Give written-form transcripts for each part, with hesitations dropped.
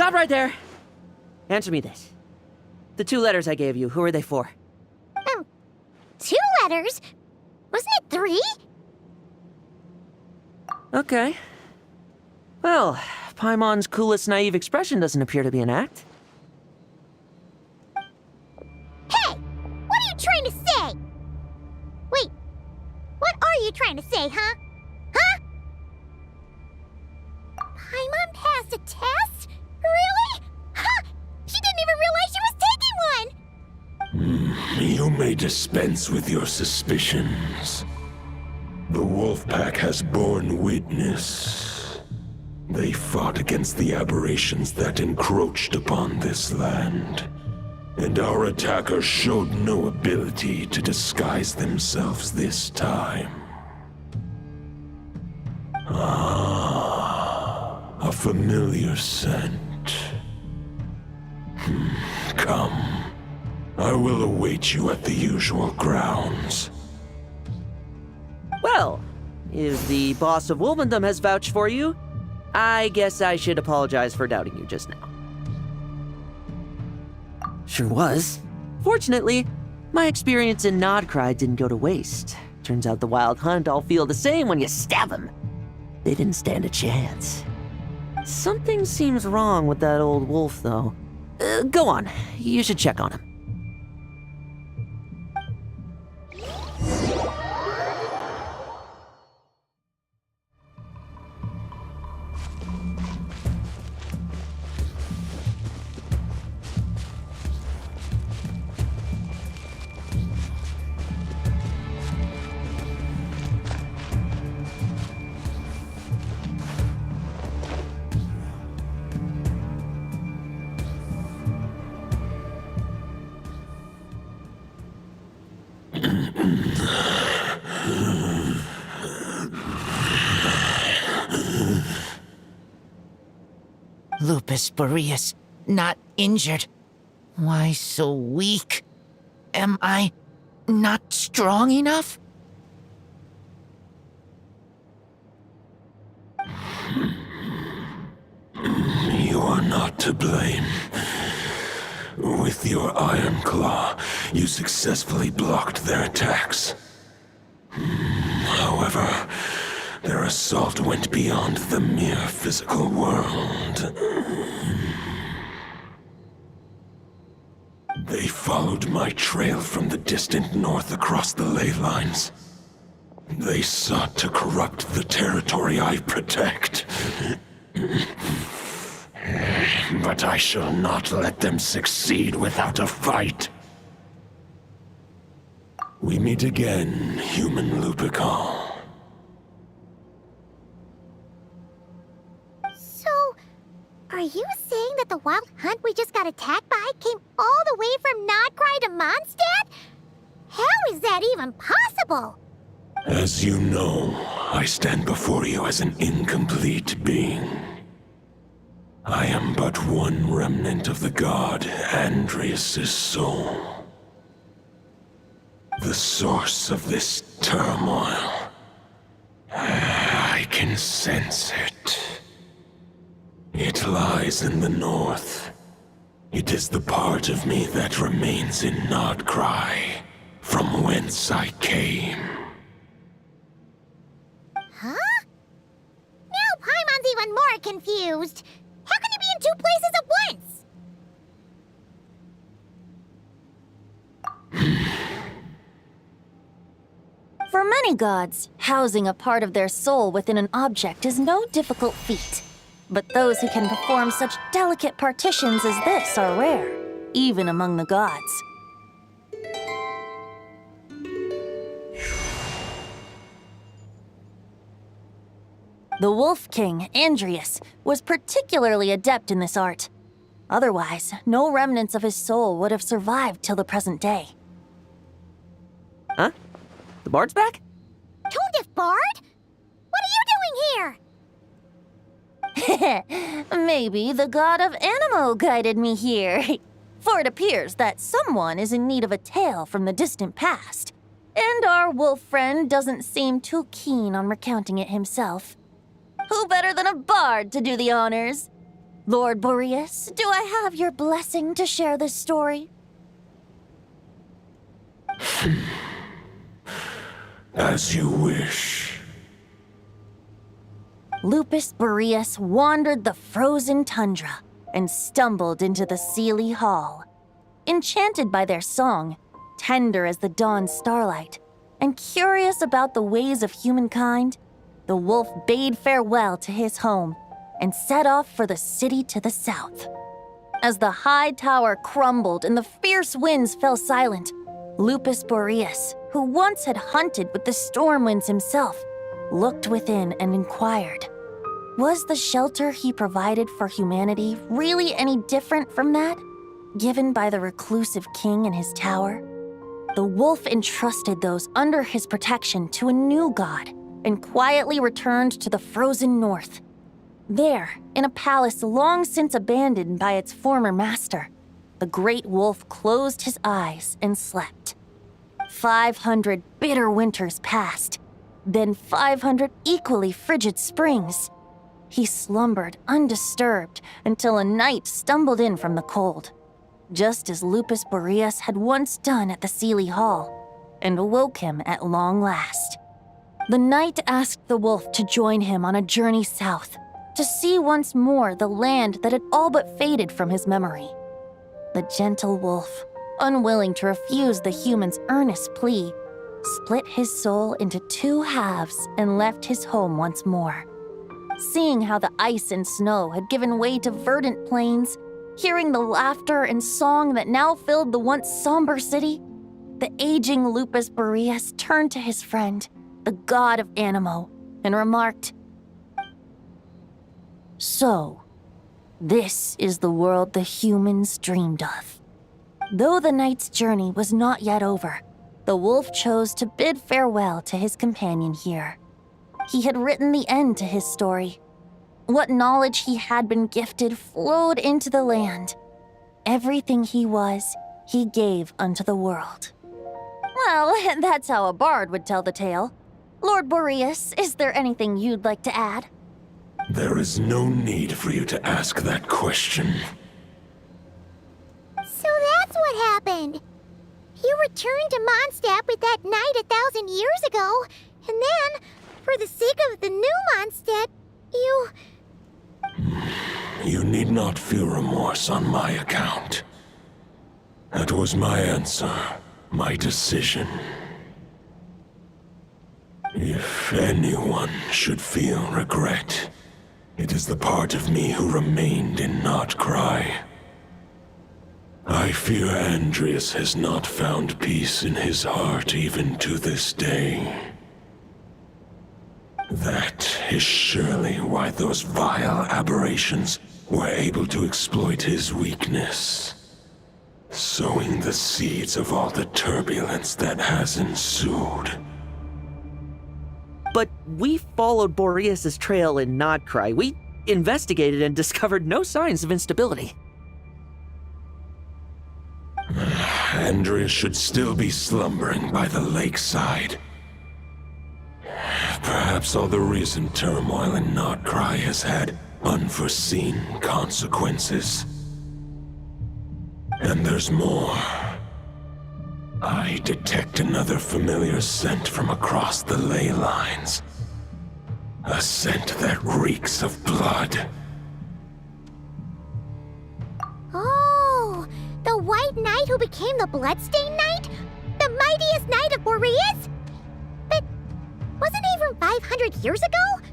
Stop right there. Answer me this. The 2 letters I gave you, who are they for? 2 letters? Wasn't it 3? Okay. Well, Paimon's coolest naive expression doesn't appear to be an act. Hey! What are you trying to say? Wait, what are you trying to say, huh? Huh? Paimon passed a test? Really? Ha! She didn't even realize she was taking one! You may dispense with your suspicions. The Wolfpack has borne witness. They fought against the aberrations that encroached upon this land. And our attackers showed no ability to disguise themselves this time. A familiar scent. Come. I will await you at the usual grounds. Well, if the boss of Wolvendom has vouched for you, I guess I should apologize for doubting you just now. Sure was. Fortunately, my experience in Nodcry didn't go to waste. Turns out the Wild Hunt all feel the same when you stab them. They didn't stand a chance. Something seems wrong with that old wolf, though. Go on, you should check on him. Lupus Boreas, not injured. Why so weak? Am I not strong enough? You are not to blame. With your Iron Claw, you successfully blocked their attacks. However, their assault went beyond the mere physical world. They followed my trail from the distant north across the ley lines. They sought to corrupt the territory I protect. But I shall not let them succeed without a fight. We meet again, human Lupical. So, are you saying that the Wild Hunt we just got attacked by came all the way from Nodcry to Mondstadt? How is that even possible? As you know, I stand before you as an incomplete being. I am but one remnant of the god Andreas' soul. The source of this turmoil. I can sense it. It lies in the north. It is the part of me that remains in Nodcry, from whence I came. Huh? Now Paimon's even more confused. How can you be in 2 places at once? For many gods, housing a part of their soul within an object is no difficult feat. But those who can perform such delicate partitions as this are rare, even among the gods. The Wolf King, Andreas, was particularly adept in this art. Otherwise, no remnants of his soul would have survived till the present day. Huh? The bard's back? Toadif Bard? What are you doing here? Maybe the god of Animo guided me here. For it appears that someone is in need of a tale from the distant past. And our wolf friend doesn't seem too keen on recounting it himself. Who better than a bard to do the honors? Lord Boreas, do I have your blessing to share this story? As you wish. Lupus Boreas wandered the frozen tundra and stumbled into the Seelie Hall. Enchanted by their song, tender as the dawn starlight, and curious about the ways of humankind, the wolf bade farewell to his home and set off for the city to the south. As the high tower crumbled and the fierce winds fell silent, Lupus Boreas, who once had hunted with the storm winds himself, looked within and inquired, was the shelter he provided for humanity really any different from that given by the reclusive king in his tower? The wolf entrusted those under his protection to a new god and quietly returned to the frozen north. There, in a palace long since abandoned by its former master, the great wolf closed his eyes and slept. 500 bitter winters passed, then 500 equally frigid springs. He slumbered undisturbed until a night stumbled in from the cold, just as Lupus Boreas had once done at the Seelie Hall, and awoke him at long last. The night asked the wolf to join him on a journey south, to see once more the land that had all but faded from his memory. The gentle wolf, unwilling to refuse the human's earnest plea, split his soul into two halves and left his home once more. Seeing how the ice and snow had given way to verdant plains, hearing the laughter and song that now filled the once somber city, the aging Lupus Boreas turned to his friend, the god of Animo, and remarked, "So, this is the world the humans dreamed of." Though the night's journey was not yet over, the wolf chose to bid farewell to his companion here. He had written the end to his story. What knowledge he had been gifted flowed into the land. Everything he was, he gave unto the world. Well, that's how a bard would tell the tale. Lord Boreas, is there anything you'd like to add? There is no need for you to ask that question. So that's what happened. You returned to Mondstadt with that knight 1,000 years ago, and then, for the sake of the new Mondstadt, you... You need not feel remorse on my account. That was my answer, my decision. If anyone should feel regret, it is the part of me who remained in Notcry. I fear Andreas has not found peace in his heart even to this day. That is surely why those vile aberrations were able to exploit his weakness, sowing the seeds of all the turbulence that has ensued. But we followed Boreas' trail in Nodcry. We investigated and discovered no signs of instability. Andreas should still be slumbering by the lakeside. Perhaps all the recent turmoil in Notcry has had unforeseen consequences. And there's more. I detect another familiar scent from across the ley lines. A scent that reeks of blood. Oh, the White Knight who became the Bloodstained Knight? The mightiest knight of Boreas? But wasn't he from 500 years ago?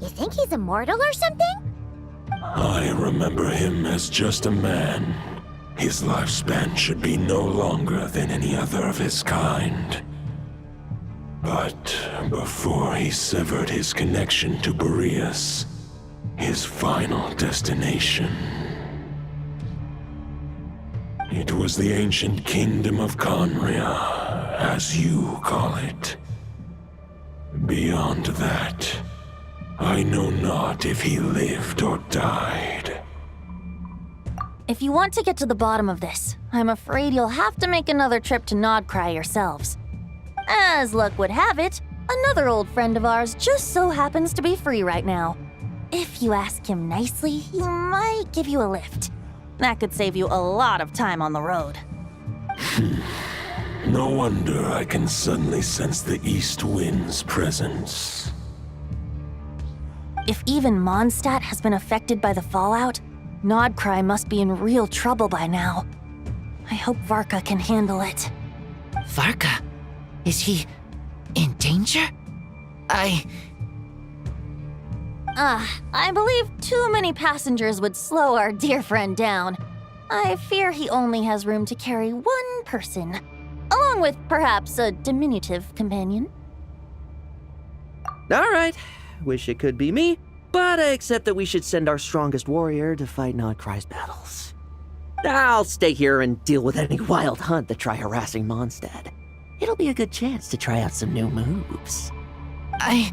You think he's immortal or something? I remember him as just a man. His lifespan should be no longer than any other of his kind. But before he severed his connection to Boreas, his final destination, it was the ancient kingdom of Conria, as you call it. Beyond that, I know not if he lived or died. If you want to get to the bottom of this, I'm afraid you'll have to make another trip to Nodcry yourselves. As luck would have it, another old friend of ours just so happens to be free right now. if you ask him nicely, he might give you a lift. That could save you a lot of time on the road. No wonder I can suddenly sense the east wind's presence. If even Mondstadt has been affected by the fallout, Nodcry must be in real trouble by now. I hope Varka can handle it. Varka? Is he in danger? I believe too many passengers would slow our dear friend down. I fear he only has room to carry one person, along with perhaps a diminutive companion. All right, wish it could be me, but I accept that we should send our strongest warrior to fight Nodcry's battles. I'll stay here and deal with any wild hunt that try harassing Mondstadt. It'll be a good chance to try out some new moves. I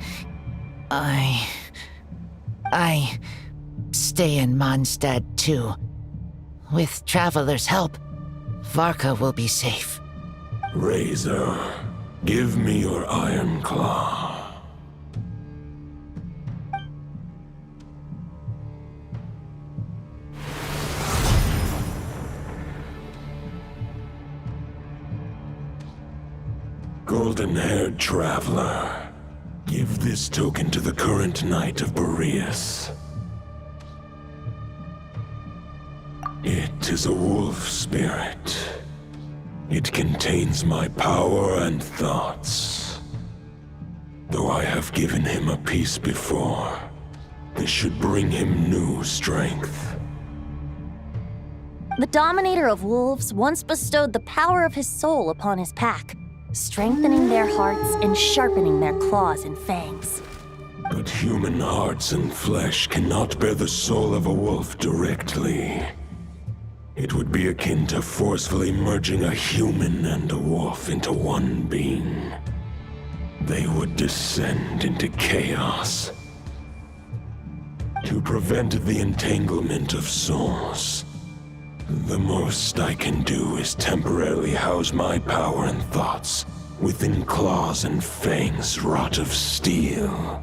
stay in Mondstadt too. With Traveler's help, Varka will be safe. Razor, give me your iron claw. Golden-haired traveler, give this token to the current Knight of Boreas. It is a wolf spirit. It contains my power and thoughts. Though I have given him a piece before, this should bring him new strength. The Dominator of Wolves once bestowed the power of his soul upon his pack, strengthening their hearts and sharpening their claws and fangs. But human hearts and flesh cannot bear the soul of a wolf directly. It would be akin to forcefully merging a human and a wolf into one being. They would descend into chaos. To prevent the entanglement of souls, the most I can do is temporarily house my power and thoughts within claws and fangs wrought of steel.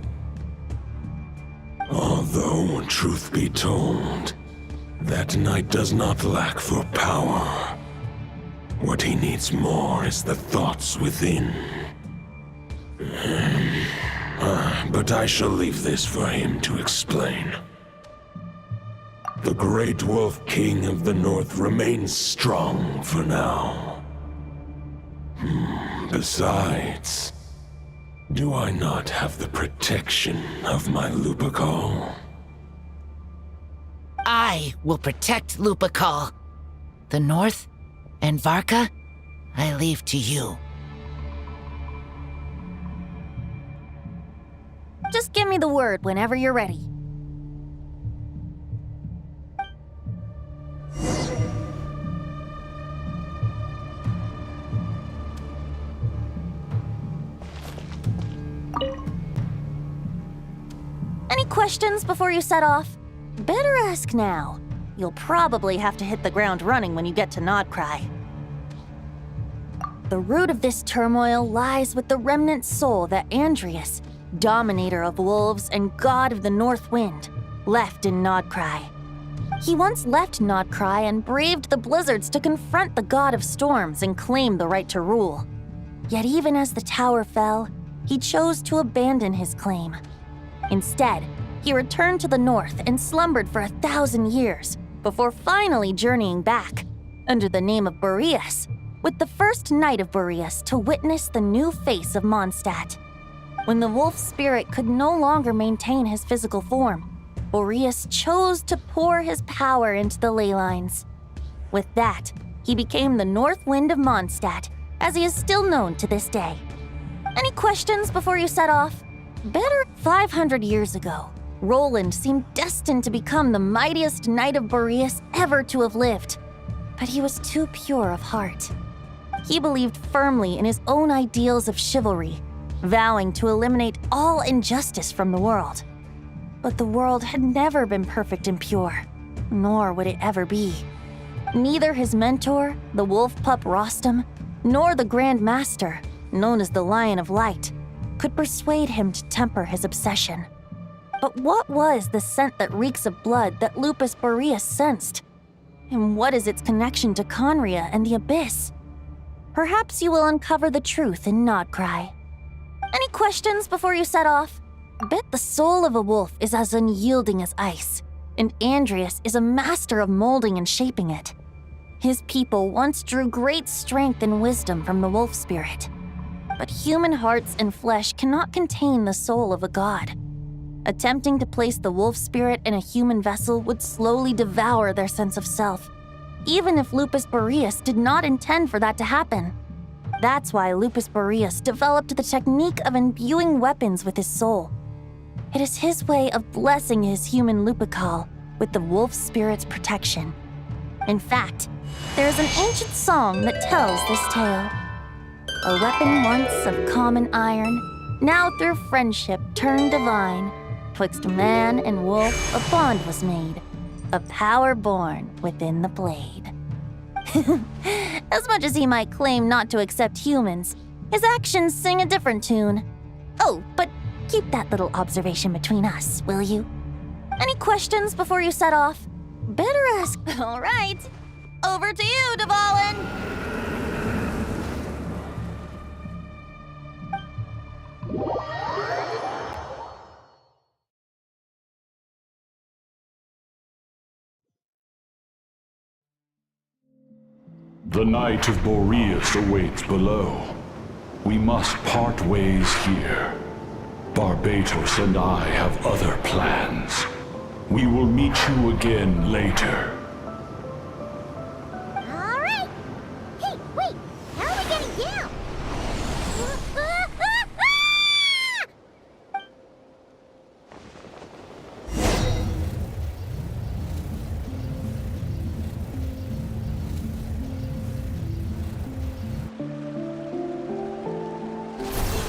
Although, truth be told, that knight does not lack for power. What he needs more is the thoughts within. But I shall leave this for him to explain. The Great Wolf King of the North remains strong for now. Besides, do I not have the protection of my Lupacol? I will protect Lupacol. The North and Varka, I leave to you. Just give me the word whenever you're ready. Any questions before you set off? Better ask now. You'll probably have to hit the ground running when you get to Nodcry. The root of this turmoil lies with the remnant soul that Andreas, Dominator of Wolves and God of the North Wind, left in Nodcry. He once left Nodcry and braved the blizzards to confront the God of Storms and claim the right to rule. Yet even as the tower fell, he chose to abandon his claim. Instead, he returned to the north and slumbered for 1,000 years before finally journeying back, under the name of Boreas, with the first Knight of Boreas to witness the new face of Mondstadt. When the wolf spirit could no longer maintain his physical form, Boreas chose to pour his power into the ley lines. With that, he became the North Wind of Mondstadt, as he is still known to this day. Any questions before you set off? Better 500 years ago, Roland seemed destined to become the mightiest Knight of Boreas ever to have lived. But he was too pure of heart. He believed firmly in his own ideals of chivalry, vowing to eliminate all injustice from the world. But the world had never been perfect and pure, nor would it ever be. Neither his mentor, the wolf pup Rostam, nor the Grand Master, known as the Lion of Light, could persuade him to temper his obsession. But what was the scent that reeks of blood that Lupus Boreas sensed? And what is its connection to Conria and the Abyss? Perhaps you will uncover the truth in Nodcry. Any questions before you set off? Bet the soul of a wolf is as unyielding as ice, and Andreas is a master of molding and shaping it. His people once drew great strength and wisdom from the wolf spirit. But human hearts and flesh cannot contain the soul of a god. Attempting to place the wolf spirit in a human vessel would slowly devour their sense of self, even if Lupus Boreas did not intend for that to happen. That's why Lupus Boreas developed the technique of imbuing weapons with his soul. It is his way of blessing his human Lupical with the wolf spirit's protection. In fact, there is an ancient song that tells this tale. A weapon once of common iron, now through friendship turned divine. Twixt man and wolf a bond was made, a power born within the blade. As much as he might claim not to accept humans, his actions sing a different tune. Oh, but keep that little observation between us, will you? Any questions before you set off? Better ask. All right. Over to you, Dvalin. The Knight of Boreas awaits below. We must part ways here. Barbatos and I have other plans. We will meet you again later. All right. Hey, wait. How are we getting down?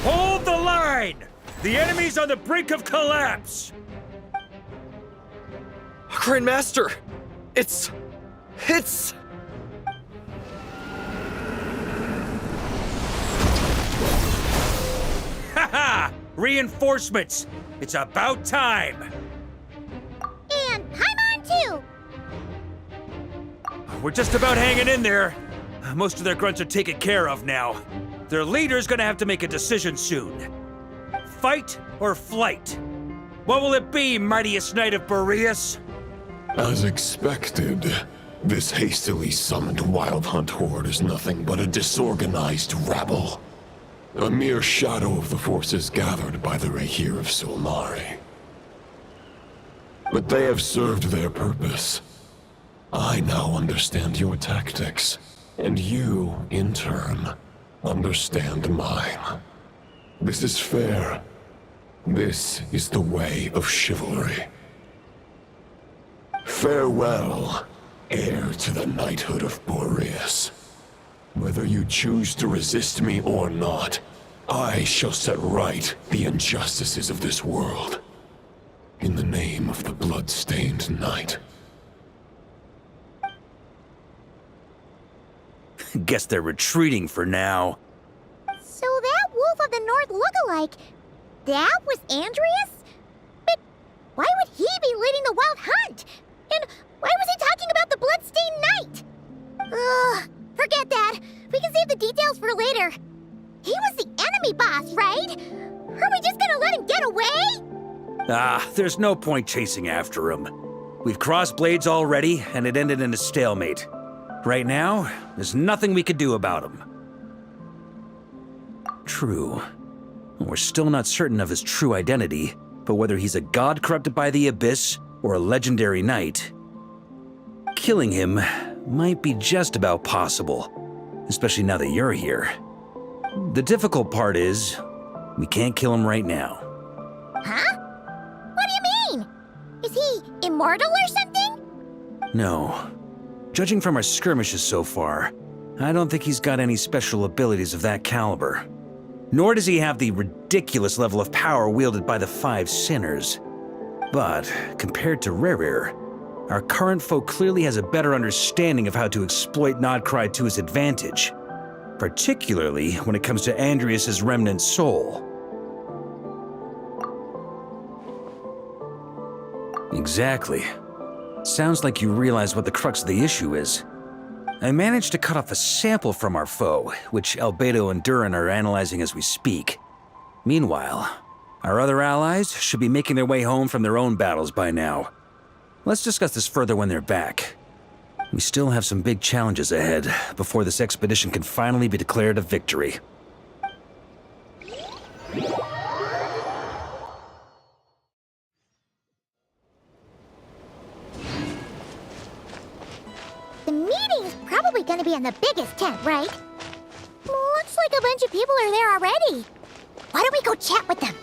Hold the line! The enemy's on the brink of collapse! Grand Master! It's... Haha! Reinforcements! It's about time! And I'm on too! We're just about hanging in there. Most of their grunts are taken care of now. Their leader's gonna have to make a decision soon. Fight or flight? What will it be, mightiest Knight of Boreas? As expected, this hastily summoned Wild Hunt horde is nothing but a disorganized rabble. A mere shadow of the forces gathered by the Rahir of Solmari. But they have served their purpose. I now understand your tactics, and you, in turn, understand mine. This is fair. This is the way of chivalry. Farewell, heir to the knighthood of Boreas. Whether you choose to resist me or not, I shall set right the injustices of this world. In the name of the blood-stained knight. Guess they're retreating for now. So that Wolf of the North lookalike, that was Andreas? But why would he be leading the Wild Hunt? And why was he talking about the Bloodstained Knight? Ugh, forget that. We can save the details for later. He was the enemy boss, right? Are we just gonna let him get away? There's no point chasing after him. We've crossed blades already, and it ended in a stalemate. Right now, there's nothing we could do about him. True. We're still not certain of his true identity, but whether he's a god corrupted by the Abyss or a legendary knight, killing him might be just about possible, especially now that you're here. The difficult part is, we can't kill him right now. Huh? What do you mean? Is he immortal or something? No. Judging from our skirmishes so far, I don't think he's got any special abilities of that caliber. Nor does he have the ridiculous level of power wielded by the Five Sinners. But, compared to Rerir, our current foe clearly has a better understanding of how to exploit Nodcry to his advantage, particularly when it comes to Andreas' remnant soul. Exactly. Sounds like you realize what the crux of the issue is. I managed to cut off a sample from our foe, which Albedo and Durin are analyzing as we speak. Meanwhile, our other allies should be making their way home from their own battles by now. Let's discuss this further when they're back. We still have some big challenges ahead before this expedition can finally be declared a victory. The meeting's probably gonna be in the biggest tent, right? Looks like a bunch of people are there already. Why don't we go chat with them?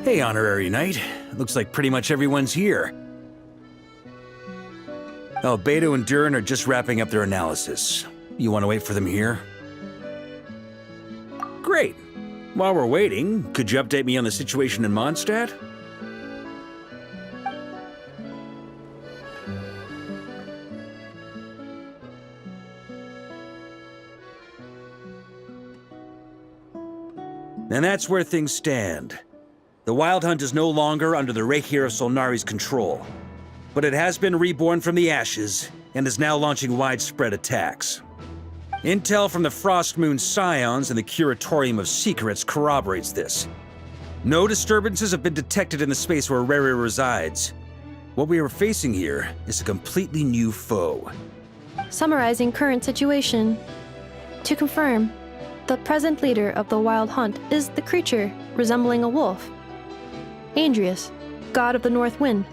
Hey, Honorary Knight. Looks like pretty much everyone's here. Albedo and Durin are just wrapping up their analysis. You want to wait for them here? Great. While we're waiting, could you update me on the situation in Mondstadt? And that's where things stand. The Wild Hunt is no longer under the Reikir of Solnari's control, but it has been reborn from the ashes and is now launching widespread attacks. Intel from the Frostmoon Scions and the Curatorium of Secrets corroborates this. No disturbances have been detected in the space where Rere resides. What we are facing here is a completely new foe. Summarizing current situation. To confirm, the present leader of the Wild Hunt is the creature resembling a wolf. Andrius, god of the North Wind.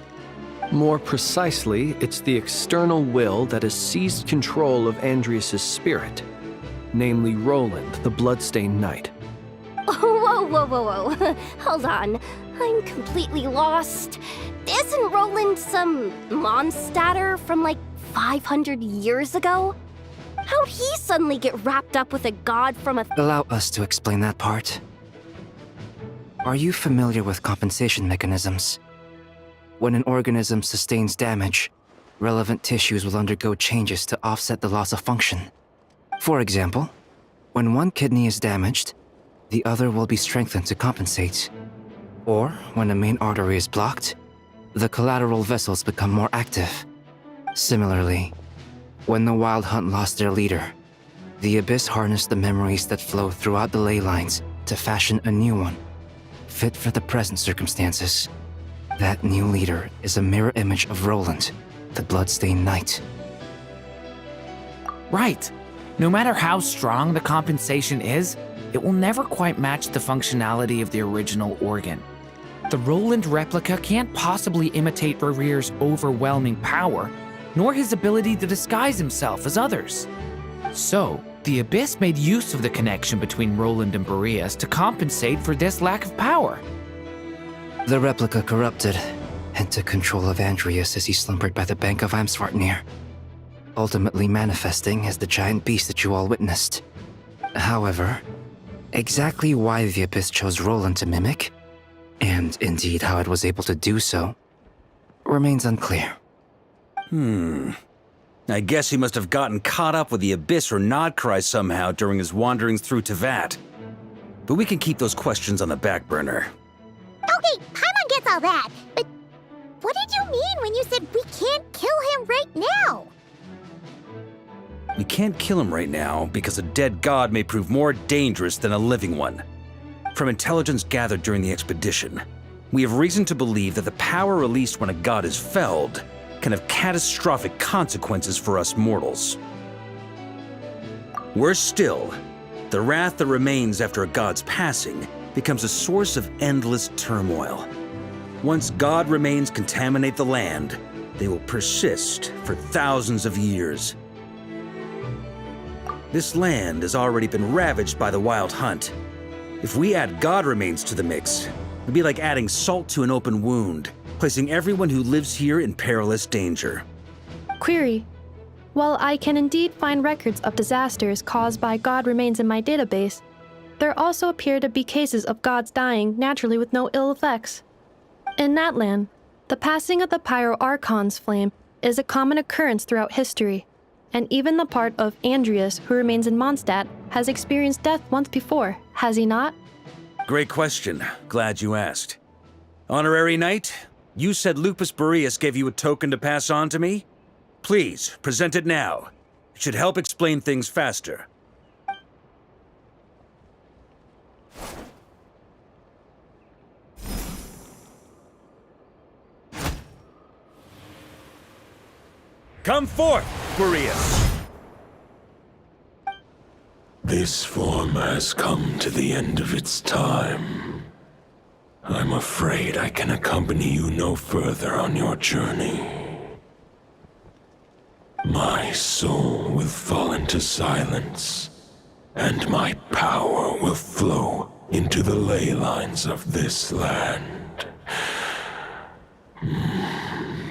More precisely, it's the external will that has seized control of Andrius' spirit, namely Roland, the Bloodstained Knight. Whoa. Hold on. I'm completely lost. Isn't Roland some Mondstadter from like 500 years ago? How'd he suddenly get wrapped up with a god from a... Allow us to explain that part. Are you familiar with compensation mechanisms? When an organism sustains damage, relevant tissues will undergo changes to offset the loss of function. For example, when one kidney is damaged, the other will be strengthened to compensate. Or, when a main artery is blocked, the collateral vessels become more active. Similarly, when the Wild Hunt lost their leader, the Abyss harnessed the memories that flow throughout the ley lines to fashion a new one, fit for the present circumstances. That new leader is a mirror image of Roland, the Bloodstained Knight. Right. No matter how strong the compensation is, it will never quite match the functionality of the original organ. The Roland replica can't possibly imitate Rere's overwhelming power, nor his ability to disguise himself as others. So, the Abyss made use of the connection between Roland and Boreas to compensate for this lack of power. The replica corrupted and took control of Andrius as he slumbered by the bank of Amsvartnir, ultimately manifesting as the giant beast that you all witnessed. However, exactly why the Abyss chose Roland to mimic, and indeed how it was able to do so, remains unclear. I guess he must have gotten caught up with the Abyss or Nodcry somehow during his wanderings through Tevat. But we can keep those questions on the back burner. Okay, Paimon gets all that, but what did you mean when you said we can't kill him right now? We can't kill him right now because a dead god may prove more dangerous than a living one. From intelligence gathered during the expedition, we have reason to believe that the power released when a god is felled can have catastrophic consequences for us mortals. Worse still, the wrath that remains after a god's passing becomes a source of endless turmoil. Once god remains contaminate the land, they will persist for thousands of years. This land has already been ravaged by the Wild Hunt. If we add god remains to the mix, it'd be like adding salt to an open wound, placing everyone who lives here in perilous danger. Query. While I can indeed find records of disasters caused by god remains in my database, there also appear to be cases of gods dying naturally with no ill effects. In that land, The passing of the Pyro-Archon's flame is a common occurrence throughout history, and even the part of Andreas who remains in Mondstadt has experienced death once before, has he not? Great question. Glad you asked. Honorary Knight, you said Lupus Boreas gave you a token to pass on to me? Please, present it now. It should help explain things faster. Come forth, Boreas! This form has come to the end of its time. I'm afraid I can accompany you no further on your journey. My soul will fall into silence, and my power will flow into the ley lines of this land.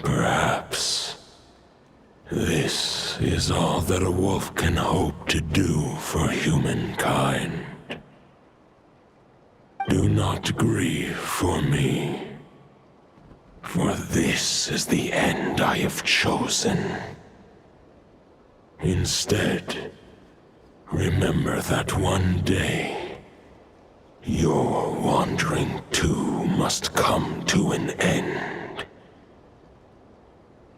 Perhaps this is all that a wolf can hope to do for humankind. Do not grieve for me, for this is the end I have chosen. Instead, remember that one day, your wandering too must come to an end.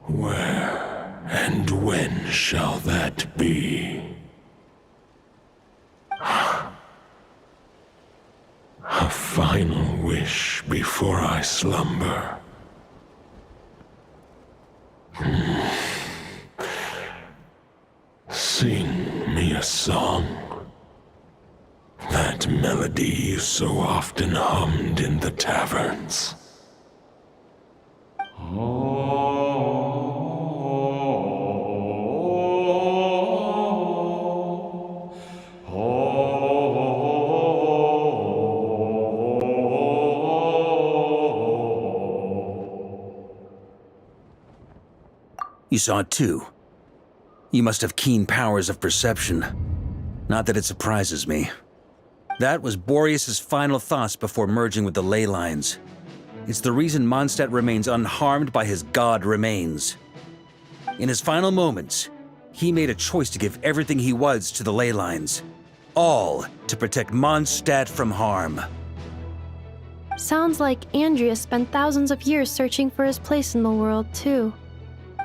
Where and when shall that be? A final wish before I slumber. Sing me a song. That melody you so often hummed in the taverns. You saw it too. You must have keen powers of perception. Not that it surprises me. That was Boreas' final thoughts before merging with the ley lines. It's the reason Mondstadt remains unharmed by his god remains. In his final moments, he made a choice to give everything he was to the ley lines. All to protect Mondstadt from harm. Sounds like Andreas spent thousands of years searching for his place in the world, too.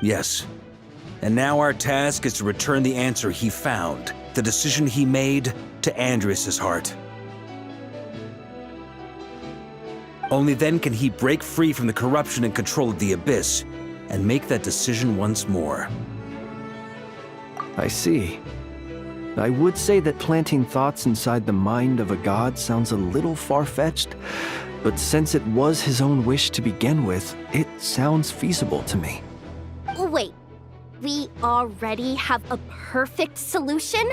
Yes. And now our task is to return the answer he found, the decision he made, to Andreas' heart. Only then can he break free from the corruption and control of the Abyss, and make that decision once more. I see. I would say that planting thoughts inside the mind of a god sounds a little far-fetched, but since it was his own wish to begin with, it sounds feasible to me. Wait, we already have a perfect solution?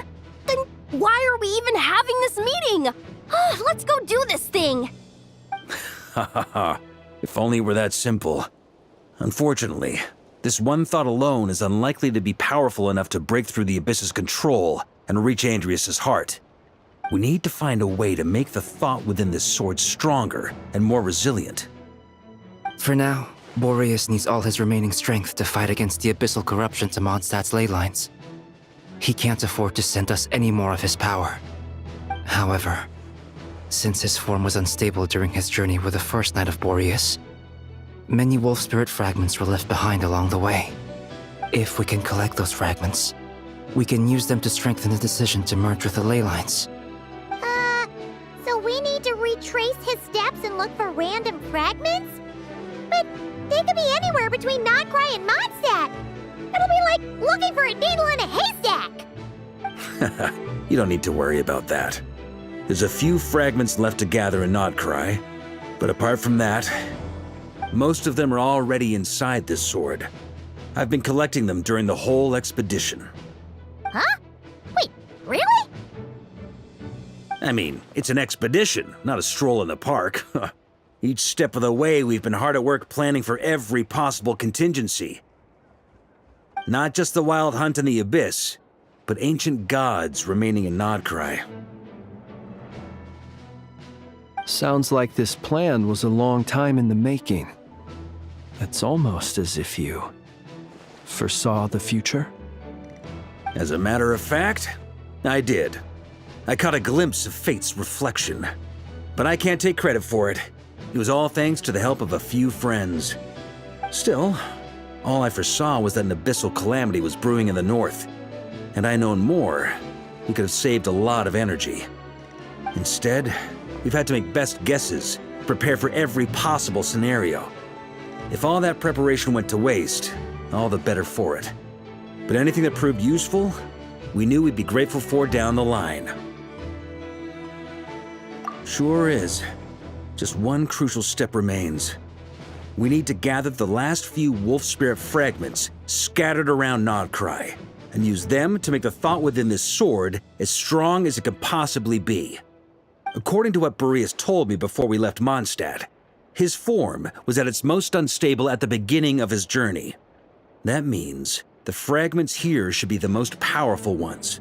Then why are we even having this meeting? Let's go do this thing! Ha ha ha. If only it were that simple. Unfortunately, this one thought alone is unlikely to be powerful enough to break through the Abyss's control and reach Andreas' heart. We need to find a way to make the thought within this sword stronger and more resilient. For now, Boreas needs all his remaining strength to fight against the abyssal corruption to Mondstadt's ley lines. He can't afford to send us any more of his power. However, since his form was unstable during his journey with the first Knight of Boreas, many wolf spirit fragments were left behind along the way. If we can collect those fragments, we can use them to strengthen the decision to merge with the ley lines. So we need to retrace his steps and look for random fragments? But they could be anywhere between Nodcry and Mondstadt. It'll be like looking for a needle in a haystack. You don't need to worry about that. There's a few fragments left to gather in Nodcry, but apart from that, most of them are already inside this sword. I've been collecting them during the whole expedition. Huh? Wait, really? I mean, it's an expedition, not a stroll in the park. Each step of the way, we've been hard at work planning for every possible contingency. Not just the wild hunt in the Abyss, but ancient gods remaining in Nodcry. Sounds like this plan was a long time in the making. It's almost as if you foresaw the future. As a matter of fact, I did. I caught a glimpse of fate's reflection. But I can't take credit for it. It was all thanks to the help of a few friends. Still, all I foresaw was that an abyssal calamity was brewing in the north. Had I known more, we could have saved a lot of energy. Instead, we've had to make best guesses, prepare for every possible scenario. If all that preparation went to waste, all the better for it. But anything that proved useful, we knew we'd be grateful for down the line. Sure is. Just one crucial step remains. We need to gather the last few wolf spirit fragments scattered around Nodcry, and use them to make the thought within this sword as strong as it could possibly be. According to what Boreas told me before we left Mondstadt, his form was at its most unstable at the beginning of his journey. That means the fragments here should be the most powerful ones.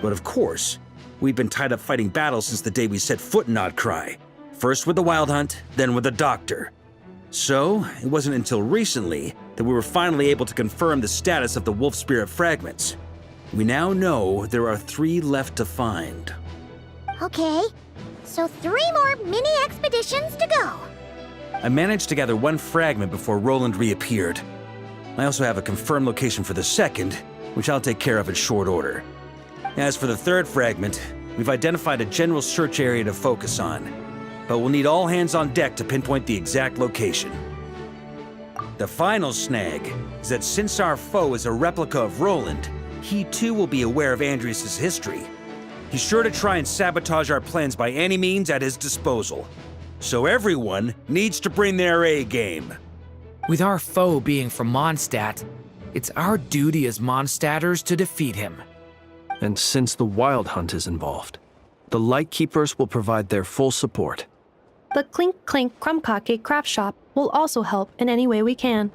But of course, we've been tied up fighting battles since the day we set foot in Nodcry. First with the Wild Hunt, then with the Doctor. So, it wasn't until recently that we were finally able to confirm the status of the Wolf Spirit fragments. We now know there are 3 left to find. Okay, so 3 more mini expeditions to go. I managed to gather 1 fragment before Roland reappeared. I also have a confirmed location for the second, which I'll take care of in short order. As for the 3rd fragment, we've identified a general search area to focus on, but we'll need all hands on deck to pinpoint the exact location. The final snag is that since our foe is a replica of Roland, he too will be aware of Andrias' history. He's sure to try and sabotage our plans by any means at his disposal. So everyone needs to bring their A-game. With our foe being from Mondstadt, it's our duty as Mondstadters to defeat him. And since the Wild Hunt is involved, the Lightkeepers will provide their full support. The Clink Clink Krumkake craft shop will also help in any way we can.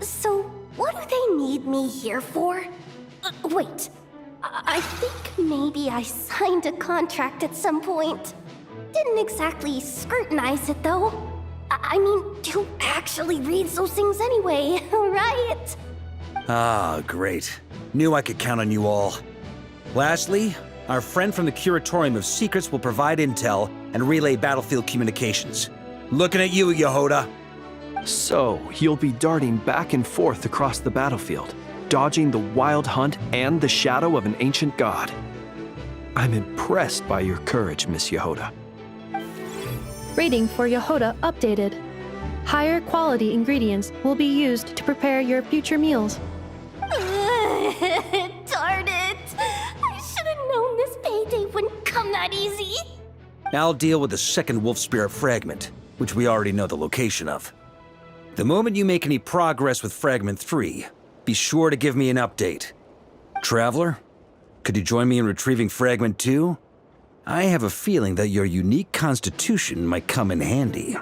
So what do they need me here for? Wait, I think maybe I signed a contract at some point. Didn't exactly scrutinize it though. I mean, who actually reads those things anyway, right? Ah, great. Knew I could count on you all. Lastly, our friend from the Curatorium of Secrets will provide intel and relay battlefield communications. Looking at you, Yehoda. So, you'll be darting back and forth across the battlefield, dodging the Wild Hunt and the shadow of an ancient god. I'm impressed by your courage, Miss Yehoda. Rating for Yehoda updated. Higher quality ingredients will be used to prepare your future meals. Darn it! I should have known this payday wouldn't come that easy. I'll deal with the second Wolf Spirit fragment, which we already know the location of. The moment you make any progress with Fragment 3, be sure to give me an update. Traveler, could you join me in retrieving Fragment 2? I have a feeling that your unique constitution might come in handy.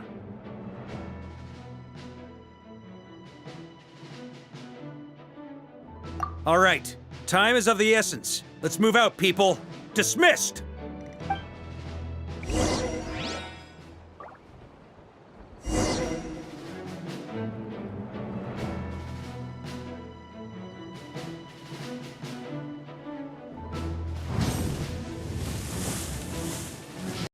All right, time is of the essence. Let's move out, people. Dismissed!